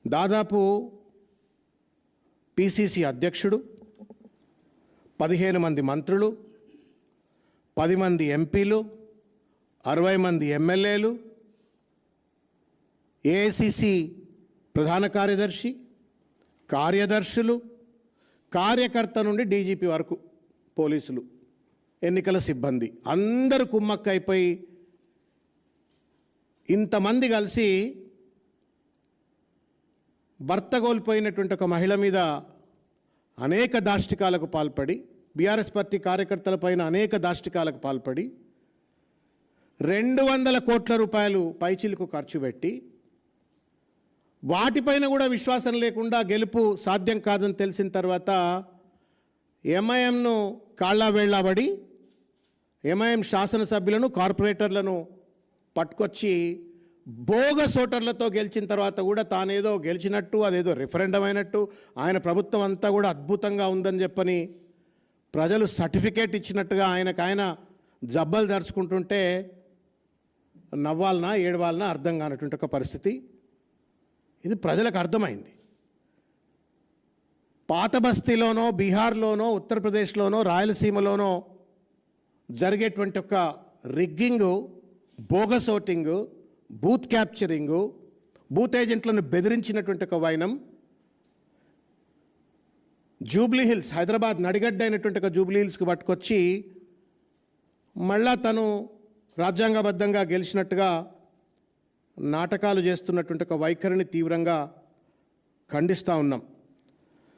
దాదాపు పిసిసి అధ్యక్షుడు, 15 మంది మంత్రులు, 10 మంది ఎంపీలు, 60 మంది ఎమ్మెల్యేలు, ఏఐసిసి ప్రధాన కార్యదర్శి, కార్యదర్శులు, కార్యకర్త నుండి డీజీపీ వరకు పోలీసులు, ఎన్నికల సిబ్బంది అందరూ కుమ్మక్కైపోయి ఇంతమంది కలిసి భర్త కోల్పోయినటువంటి ఒక మహిళ మీద అనేక దాష్టికాలకు పాల్పడి, బీఆర్ఎస్ పార్టీ కార్యకర్తలపైన అనేక దాష్టికాలకు పాల్పడి 200 కోట్ల రూపాయలు పైచిలకు ఖర్చు పెట్టి వాటిపైన కూడా విశ్వాసం లేకుండా గెలుపు సాధ్యం కాదని తెలిసిన తర్వాత ఎంఐఎంను కాళ్ళ వేళ్ళబడి ఎంఐఎం శాసనసభ్యులను, కార్పొరేటర్లను పట్టుకొచ్చి బోగస్ ఓటర్లతో గెలిచిన తర్వాత కూడా తానేదో గెలిచినట్టు, అదేదో రిఫరెండం అయినట్టు, ఆయన ప్రభుత్వం అంతా కూడా అద్భుతంగా ఉందని చెప్పని ప్రజలు సర్టిఫికేట్ ఇచ్చినట్టుగా ఆయన జబ్బలు దరుచుకుంటుంటే నవ్వాలనా ఏడవాలనా అర్థం కానటువంటి ఒక పరిస్థితి. ఇది ప్రజలకు అర్థమైంది. పాత బస్తీలోనో, బీహార్లోనో, ఉత్తరప్రదేశ్లోనో, రాయలసీమలోనో జరిగేటువంటి ఒక rigging, bogus voting, booth capturing, booth ఏజెంట్లను బెదిరించినటువంటి ఒక వైనం జూబ్లీ హిల్స్, హైదరాబాద్ నడిగడ్డ అయినటువంటి ఒక జూబ్లీ హిల్స్కి పట్టుకొచ్చి మళ్ళా తను రాజ్యాంగబద్ధంగా గెలిచినట్టుగా నాటకాలు చేస్తున్నటువంటి ఒక వైఖరిని తీవ్రంగా ఖండిస్తూ ఉన్నాం.